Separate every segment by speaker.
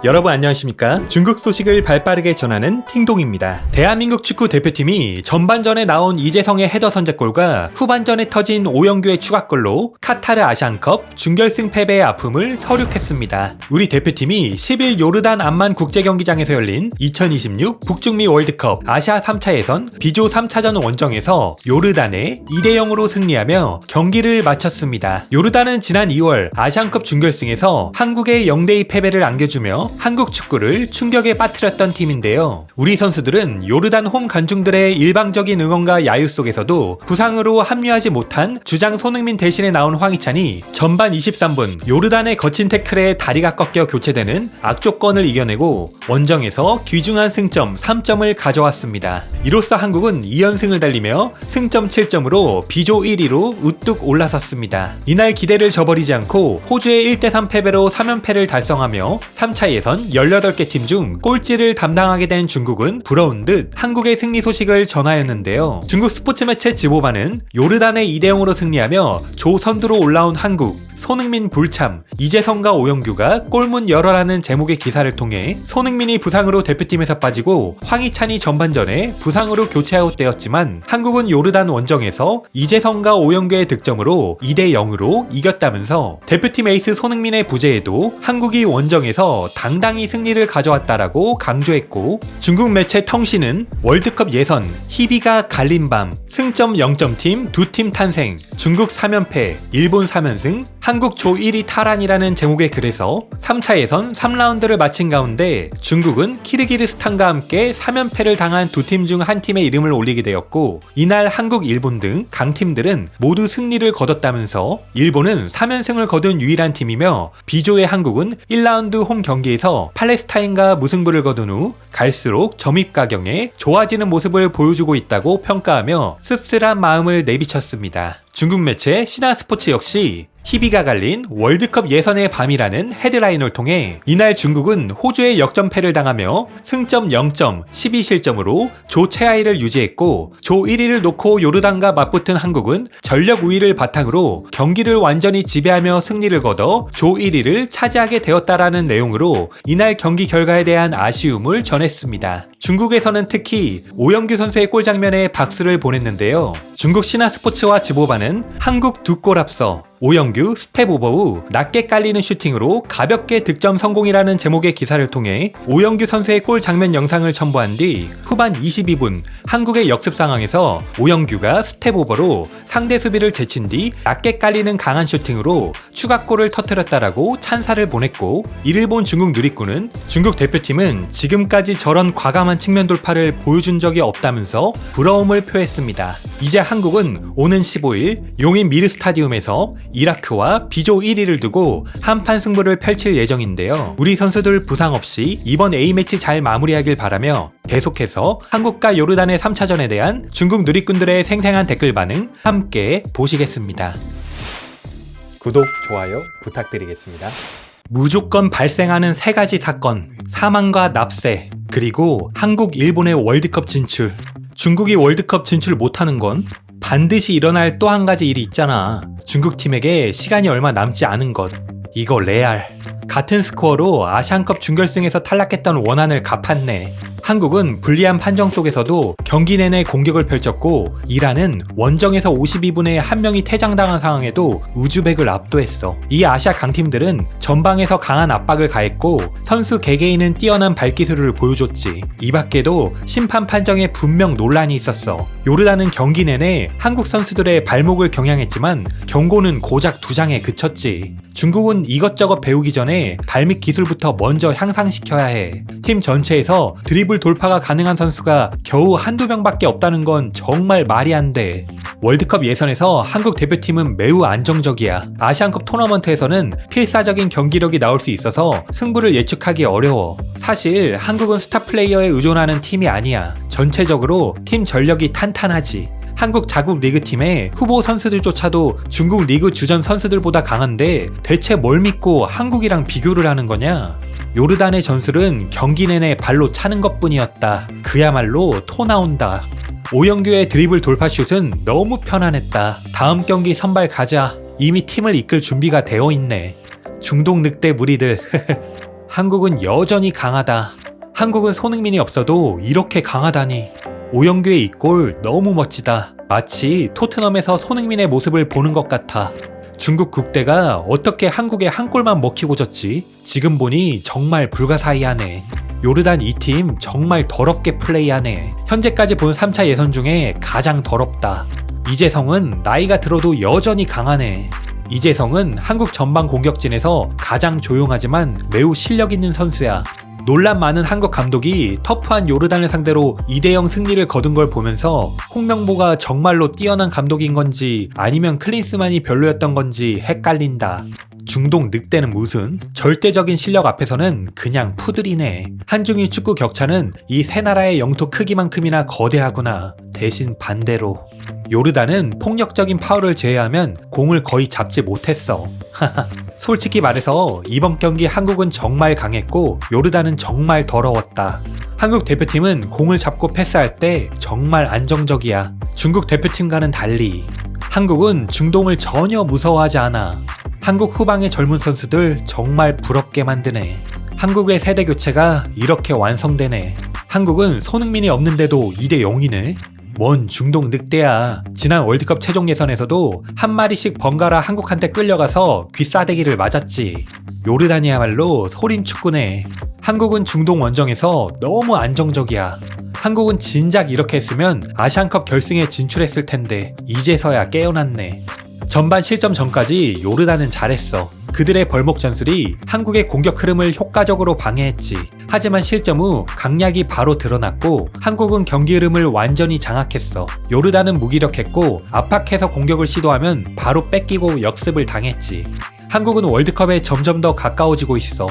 Speaker 1: 여러분 안녕하십니까? 중국 소식을 발빠르게 전하는 팅동입니다. 대한민국 축구 대표팀이 전반전에 나온 이재성의 헤더 선제골과 후반전에 터진 오영규의 추가골로 카타르 아시안컵 준결승 패배의 아픔을 서륙했습니다. 우리 대표팀이 10일 요르단 암만 국제경기장에서 열린 2026 북중미 월드컵 아시아 3차 예선 B조 3차전 원정에서 요르단에 2대0으로 승리하며 경기를 마쳤습니다. 요르단은 지난 2월 아시안컵 준결승에서 한국의 0대2 패배를 안겨주며 한국 축구를 충격에 빠뜨렸던 팀인데요. 우리 선수들은 요르단 홈 관중들의 일방적인 응원과 야유 속에서도 부상으로 합류하지 못한 주장 손흥민 대신에 나온 황희찬이 전반 23분 요르단의 거친 태클에 다리가 꺾여 교체되는 악조건을 이겨내고 원정에서 귀중한 승점 3점을 가져왔습니다. 이로써 한국은 2연승을 달리며 승점 7점으로 B조 1위로 우뚝 올라섰습니다. 이날 기대를 저버리지 않고 호주의 1대3 패배로 3연패를 달성하며 3차 예선 18개 팀 중 꼴찌를 담당하게 된 중국은 부러운 듯 한국의 승리 소식을 전하였는데요. 중국 스포츠 매체 지보바는 요르단에 2대0으로 승리하며 조 선두로 올라온 한국, 손흥민 불참, 이재성과 오영규가 골문 열어라는 제목의 기사를 통해 손흥민이 부상으로 대표팀에서 빠지고 황희찬이 전반전에 부상으로 교체 아웃되었지만 한국은 요르단 원정에서 이재성과 오영규의 득점으로 2대0으로 이겼다면서 대표팀 에이스 손흥민의 부재에도 한국이 원정에서 당당히 승리를 가져왔다라고 강조했고, 중국 매체 텅신은 월드컵 예선 희비가 갈린 밤 승점 0점팀 2팀 탄생, 중국 3연패, 일본 3연승, 한국 조 1위 탈환이라는 제목의 글에서 3차 예선 3라운드를 마친 가운데 중국은 키르기르스탄과 함께 3연패를 당한 두 팀 중 한 팀의 이름을 올리게 되었고, 이날 한국, 일본 등 강팀들은 모두 승리를 거뒀다면서 일본은 3연승을 거둔 유일한 팀이며 B조의 한국은 1라운드 홈 경기에서 팔레스타인과 무승부를 거둔 후 갈수록 점입가경에 좋아지는 모습을 보여주고 있다고 평가하며 씁쓸한 마음을 내비쳤습니다. 중국 매체 신화스포츠 역시 희비가 갈린 월드컵 예선의 밤이라는 헤드라인을 통해 이날 중국은 호주의 역전패를 당하며 승점 0점, 12실점으로 조 최하위를 유지했고, 조 1위를 놓고 요르단과 맞붙은 한국은 전력 우위를 바탕으로 경기를 완전히 지배하며 승리를 거둬 조 1위를 차지하게 되었다라는 내용으로 이날 경기 결과에 대한 아쉬움을 전했습니다. 중국에서는 특히 오영규 선수의 골 장면에 박수를 보냈는데요. 중국 신화스포츠와 지보바는 한국 2골 앞서 오영규 스텝 오버 후 낮게 깔리는 슈팅으로 가볍게 득점 성공이라는 제목의 기사를 통해 오영규 선수의 골 장면 영상을 첨부한 뒤 후반 22분 한국의 역습 상황에서 오영규가 스텝 오버로 상대 수비를 제친 뒤 낮게 깔리는 강한 슈팅으로 추가골을 터뜨렸다라고 찬사를 보냈고, 이를 본 중국 누리꾼은 중국 대표팀은 지금까지 저런 과감한 측면 돌파를 보여준 적이 없다면서 부러움을 표했습니다. 이제 한국은 오는 15일 용인 미르 스타디움에서 이라크와 B조 1위를 두고 한판 승부를 펼칠 예정인데요. 우리 선수들 부상 없이 이번 A매치 잘 마무리하길 바라며 계속해서 한국과 요르단의 3차전에 대한 중국 누리꾼들의 생생한 댓글 반응 함께 보시겠습니다. 구독, 좋아요 부탁드리겠습니다. 무조건 발생하는 3가지 사건, 사망과 납세, 그리고 한국, 일본의 월드컵 진출. 중국이 월드컵 진출 못하는 건 반드시 일어날 또 한 가지 일이 있잖아. 중국 팀에게 시간이 얼마 남지 않은 것. 이거 레알. 같은 스코어로 아시안컵 준결승에서 탈락했던 원한을 갚았네. 한국은 불리한 판정 속에서도 경기 내내 공격을 펼쳤고, 이란은 원정에서 52분에 한 명이 퇴장당한 상황에도 우즈벡을 압도했어. 이 아시아 강팀들은 전방에서 강한 압박을 가했고 선수 개개인은 뛰어난 발기술을 보여줬지. 이 밖에도 심판 판정에 분명 논란이 있었어. 요르단은 경기 내내 한국 선수들의 발목을 겨냥했지만 경고는 고작 2장에 그쳤지. 중국은 이것저것 배우기 전에 발밑 기술부터 먼저 향상시켜야 해. 팀 전체에서 드리블 돌파가 가능한 선수가 겨우 한두 명밖에 없다는 건 정말 말이 안 돼. 월드컵 예선에서 한국 대표팀은 매우 안정적이야. 아시안컵 토너먼트에서는 필사적인 경기력이 나올 수 있어서 승부를 예측하기 어려워. 사실 한국은 스타 플레이어에 의존하는 팀이 아니야. 전체적으로 팀 전력이 탄탄하지. 한국 자국 리그팀의 후보 선수들조차도 중국 리그 주전 선수들보다 강한데 대체 뭘 믿고 한국이랑 비교를 하는 거냐? 요르단의 전술은 경기 내내 발로 차는 것뿐이었다. 그야말로 토 나온다. 오영규의 드리블 돌파슛은 너무 편안했다. 다음 경기 선발 가자. 이미 팀을 이끌 준비가 되어 있네. 중동 늑대 무리들. 한국은 여전히 강하다. 한국은 손흥민이 없어도 이렇게 강하다니. 오영규의 이 골 너무 멋지다. 마치 토트넘에서 손흥민의 모습을 보는 것 같아. 중국 국대가 어떻게 한국에 한 골만 먹히고 졌지? 지금 보니 정말 불가사의하네. 요르단 이 팀 정말 더럽게 플레이하네. 현재까지 본 3차 예선 중에 가장 더럽다. 이재성은 나이가 들어도 여전히 강하네. 이재성은 한국 전방 공격진에서 가장 조용하지만 매우 실력 있는 선수야. 논란 많은 한국 감독이 터프한 요르단을 상대로 2대0 승리를 거둔 걸 보면서 홍명보가 정말로 뛰어난 감독인 건지 아니면 클린스만이 별로였던 건지 헷갈린다. 중동 늑대는 무슨? 절대적인 실력 앞에서는 그냥 푸들이네. 한중일 축구 격차는 이 세 나라의 영토 크기만큼이나 거대하구나. 대신 반대로 요르단은 폭력적인 파울을 제외하면 공을 거의 잡지 못했어. 솔직히 말해서 이번 경기 한국은 정말 강했고 요르단은 정말 더러웠다. 한국 대표팀은 공을 잡고 패스할 때 정말 안정적이야. 중국 대표팀과는 달리 한국은 중동을 전혀 무서워하지 않아. 한국 후방의 젊은 선수들 정말 부럽게 만드네. 한국의 세대 교체가 이렇게 완성되네. 한국은 손흥민이 없는데도 2대0이네. 뭔 중동 늑대야. 지난 월드컵 최종 예선에서도 한 마리씩 번갈아 한국한테 끌려가서 귀싸대기를 맞았지. 요르단이야말로 소림 축구네. 한국은 중동 원정에서 너무 안정적이야. 한국은 진작 이렇게 했으면 아시안컵 결승에 진출했을 텐데 이제서야 깨어났네. 전반 실점 전까지 요르단은 잘했어. 그들의 벌목 전술이 한국의 공격 흐름을 효과적으로 방해했지. 하지만 실점 후 강약이 바로 드러났고 한국은 경기 흐름을 완전히 장악했어. 요르단은 무기력했고 압박해서 공격을 시도하면 바로 뺏기고 역습을 당했지. 한국은 월드컵에 점점 더 가까워지고 있어.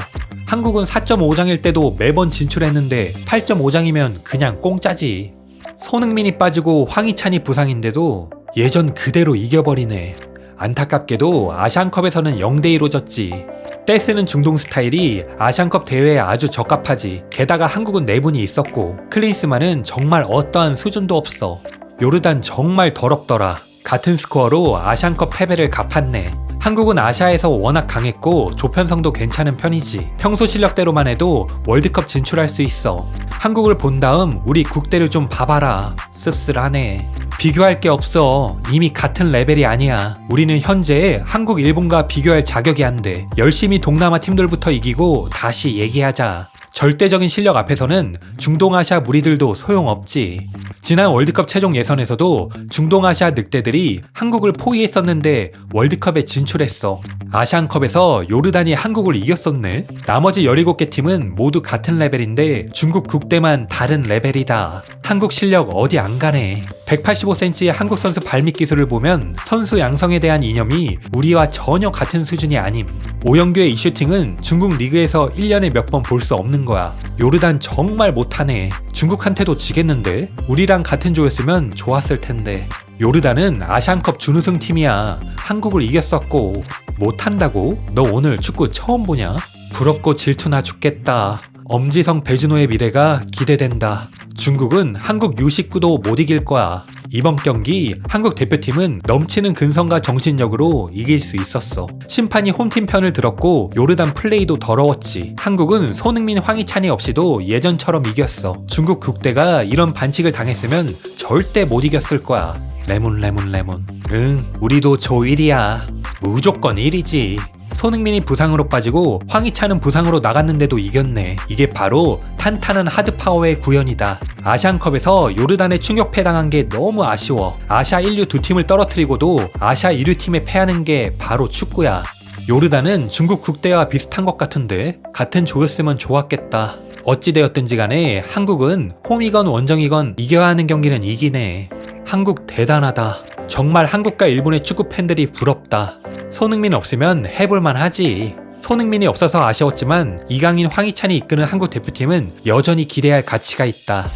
Speaker 1: 한국은 4.5장일 때도 매번 진출했는데 8.5장이면 그냥 공짜지. 손흥민이 빠지고 황희찬이 부상인데도 예전 그대로 이겨버리네. 안타깝게도 아시안컵에서는 0대2로 졌지. 떼쓰는 중동 스타일이 아시안컵 대회에 아주 적합하지. 게다가 한국은 4분이 있었고 클린스만은 정말 어떠한 수준도 없어. 요르단 정말 더럽더라. 같은 스코어로 아시안컵 패배를 갚았네. 한국은 아시아에서 워낙 강했고 조편성도 괜찮은 편이지. 평소 실력대로만 해도 월드컵 진출할 수 있어. 한국을 본 다음 우리 국대를 좀 봐봐라. 씁쓸하네. 비교할 게 없어. 이미 같은 레벨이 아니야. 우리는 현재 한국, 일본과 비교할 자격이 안 돼. 열심히 동남아 팀들부터 이기고 다시 얘기하자. 절대적인 실력 앞에서는 중동아시아 무리들도 소용없지. 지난 월드컵 최종 예선에서도 중동아시아 늑대들이 한국을 포위했었는데 월드컵에 진출했어. 아시안컵에서 요르단이 한국을 이겼었네. 나머지 17개 팀은 모두 같은 레벨인데 중국 국대만 다른 레벨이다. 한국 실력 어디 안 가네. 185cm의 한국 선수 발밑 기술을 보면 선수 양성에 대한 이념이 우리와 전혀 같은 수준이 아님. 오영규의 이 슈팅은 중국 리그에서 1년에 몇 번 볼 수 없는 거야. 요르단 정말 못하네. 중국한테도 지겠는데? 우리랑 같은 조였으면 좋았을 텐데. 요르단은 아시안컵 준우승 팀이야. 한국을 이겼었고. 못한다고? 너 오늘 축구 처음 보냐? 부럽고 질투나 죽겠다. 엄지성 배준호의 미래가 기대된다. 중국은 한국 U19도 못 이길 거야. 이번 경기 한국 대표팀은 넘치는 근성과 정신력으로 이길 수 있었어. 심판이 홈팀 편을 들었고 요르단 플레이도 더러웠지. 한국은 손흥민, 황희찬이 없이도 예전처럼 이겼어. 중국 국대가 이런 반칙을 당했으면 절대 못 이겼을 거야. 레몬. 응, 우리도 조 1이야. 무조건 1이지. 손흥민이 부상으로 빠지고 황희찬은 부상으로 나갔는데도 이겼네. 이게 바로 탄탄한 하드파워의 구현이다. 아시안컵에서 요르단에 충격패당한 게 너무 아쉬워. 아시아 1류 두 팀을 떨어뜨리고도 아시아 1류 팀에 패하는 게 바로 축구야. 요르단은 중국 국대와 비슷한 것 같은데 같은 조였으면 좋았겠다. 어찌되었든지 간에 한국은 홈이건 원정이건 이겨야 하는 경기는 이기네. 한국 대단하다. 정말 한국과 일본의 축구 팬들이 부럽다. 손흥민 없으면 해볼만 하지. 손흥민이 없어서 아쉬웠지만 이강인, 황희찬이 이끄는 한국 대표팀은 여전히 기대할 가치가 있다.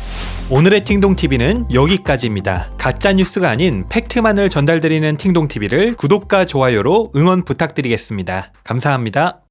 Speaker 1: 오늘의 팅동TV는 여기까지입니다. 가짜뉴스가 아닌 팩트만을 전달드리는 팅동TV를 구독과 좋아요로 응원 부탁드리겠습니다. 감사합니다.